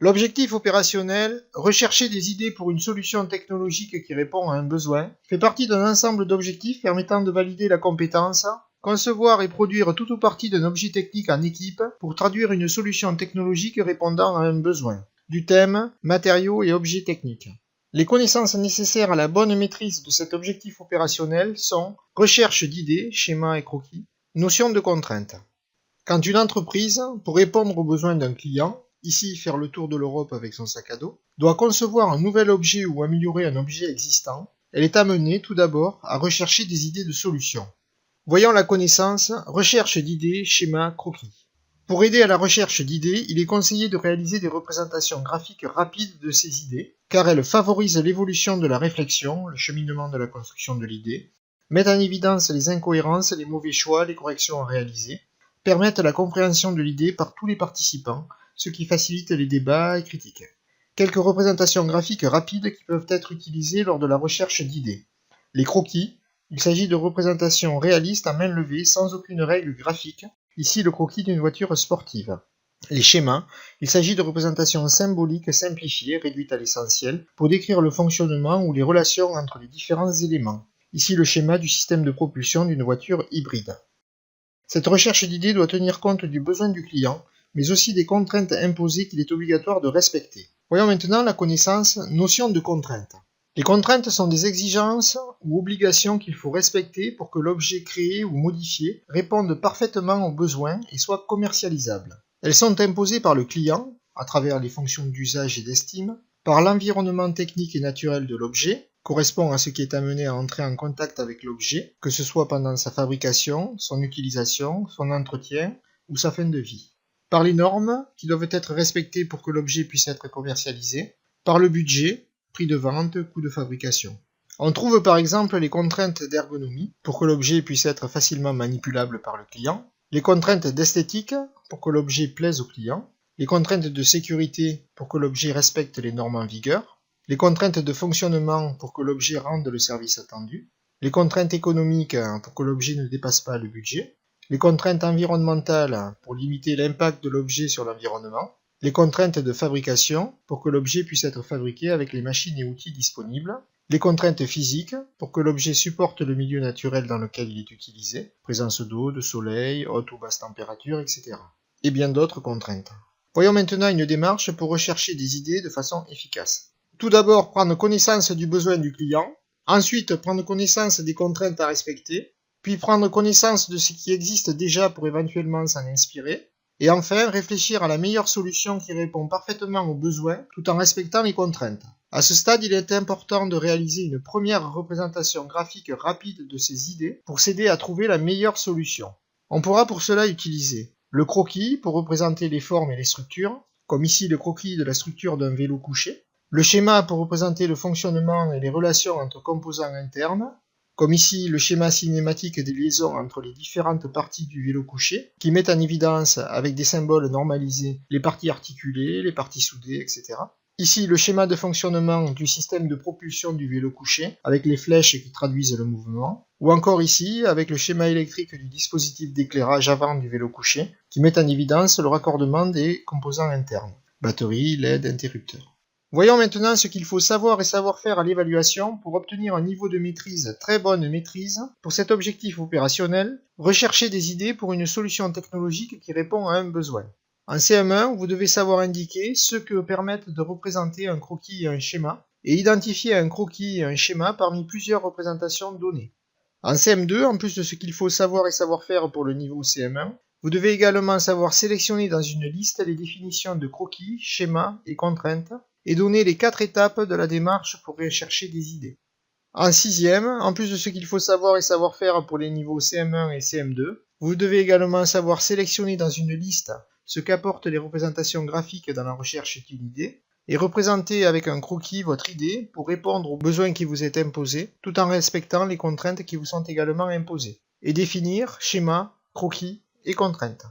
L'objectif opérationnel, rechercher des idées pour une solution technologique qui répond à un besoin, fait partie d'un ensemble d'objectifs permettant de valider la compétence, concevoir et produire tout ou partie d'un objet technique en équipe pour traduire une solution technologique répondant à un besoin. Du thème, matériaux et objets techniques. Les connaissances nécessaires à la bonne maîtrise de cet objectif opérationnel sont recherche d'idées, schémas et croquis, notion de contrainte. Quand une entreprise, pour répondre aux besoins d'un client, ici faire le tour de l'Europe avec son sac à dos, doit concevoir un nouvel objet ou améliorer un objet existant, elle est amenée tout d'abord à rechercher des idées de solutions. Voyons la connaissance, recherche d'idées, schémas, croquis. Pour aider à la recherche d'idées, il est conseillé de réaliser des représentations graphiques rapides de ces idées, car elles favorisent l'évolution de la réflexion, le cheminement de la construction de l'idée, mettent en évidence les incohérences, les mauvais choix, les corrections à réaliser, permettent la compréhension de l'idée par tous les participants, ce qui facilite les débats et critiques. Quelques représentations graphiques rapides qui peuvent être utilisées lors de la recherche d'idées. Les croquis, il s'agit de représentations réalistes à main levée sans aucune règle graphique, ici le croquis d'une voiture sportive. Les schémas, il s'agit de représentations symboliques simplifiées, réduites à l'essentiel, pour décrire le fonctionnement ou les relations entre les différents éléments. Ici le schéma du système de propulsion d'une voiture hybride. Cette recherche d'idées doit tenir compte du besoin du client, mais aussi des contraintes imposées qu'il est obligatoire de respecter. Voyons maintenant la connaissance notion de contrainte. Les contraintes sont des exigences ou obligations qu'il faut respecter pour que l'objet créé ou modifié réponde parfaitement aux besoins et soit commercialisable. Elles sont imposées par le client, à travers les fonctions d'usage et d'estime, par l'environnement technique et naturel de l'objet, correspond à ce qui est amené à entrer en contact avec l'objet, que ce soit pendant sa fabrication, son utilisation, son entretien ou sa fin de vie. Par les normes, qui doivent être respectées pour que l'objet puisse être commercialisé, par le budget, prix de vente, coût de fabrication. On trouve par exemple les contraintes d'ergonomie, pour que l'objet puisse être facilement manipulable par le client, les contraintes d'esthétique, pour que l'objet plaise au client, les contraintes de sécurité, pour que l'objet respecte les normes en vigueur, les contraintes de fonctionnement, pour que l'objet rende le service attendu, les contraintes économiques, pour que l'objet ne dépasse pas le budget, les contraintes environnementales, pour limiter l'impact de l'objet sur l'environnement, les contraintes de fabrication, pour que l'objet puisse être fabriqué avec les machines et outils disponibles, les contraintes physiques, pour que l'objet supporte le milieu naturel dans lequel il est utilisé, présence d'eau, de soleil, haute ou basse température, etc. Et bien d'autres contraintes. Voyons maintenant une démarche pour rechercher des idées de façon efficace. Tout d'abord, prendre connaissance du besoin du client, ensuite prendre connaissance des contraintes à respecter, puis prendre connaissance de ce qui existe déjà pour éventuellement s'en inspirer, et enfin réfléchir à la meilleure solution qui répond parfaitement aux besoins tout en respectant les contraintes. À ce stade, il est important de réaliser une première représentation graphique rapide de ces idées pour s'aider à trouver la meilleure solution. On pourra pour cela utiliser le croquis pour représenter les formes et les structures, comme ici le croquis de la structure d'un vélo couché, le schéma pour représenter le fonctionnement et les relations entre composants internes, comme ici le schéma cinématique des liaisons entre les différentes parties du vélo couché, qui met en évidence avec des symboles normalisés les parties articulées, les parties soudées, etc. Ici le schéma de fonctionnement du système de propulsion du vélo couché, avec les flèches qui traduisent le mouvement, ou encore ici avec le schéma électrique du dispositif d'éclairage avant du vélo couché, qui met en évidence le raccordement des composants internes, batterie, LED, interrupteur. Voyons maintenant ce qu'il faut savoir et savoir faire à l'évaluation pour obtenir un niveau de maîtrise, très bonne maîtrise, pour cet objectif opérationnel, rechercher des idées pour une solution technologique qui répond à un besoin. En CM1, vous devez savoir indiquer ce que permettent de représenter un croquis et un schéma, et identifier un croquis et un schéma parmi plusieurs représentations données. En CM2, en plus de ce qu'il faut savoir et savoir faire pour le niveau CM1, vous devez également savoir sélectionner dans une liste les définitions de croquis, schémas et contraintes, et donner les 4 étapes de la démarche pour rechercher des idées. En 6e, en plus de ce qu'il faut savoir et savoir faire pour les niveaux CM1 et CM2, vous devez également savoir sélectionner dans une liste ce qu'apportent les représentations graphiques dans la recherche d'une idée, et représenter avec un croquis votre idée pour répondre aux besoins qui vous est imposé, tout en respectant les contraintes qui vous sont également imposées, et définir schéma, croquis et contraintes.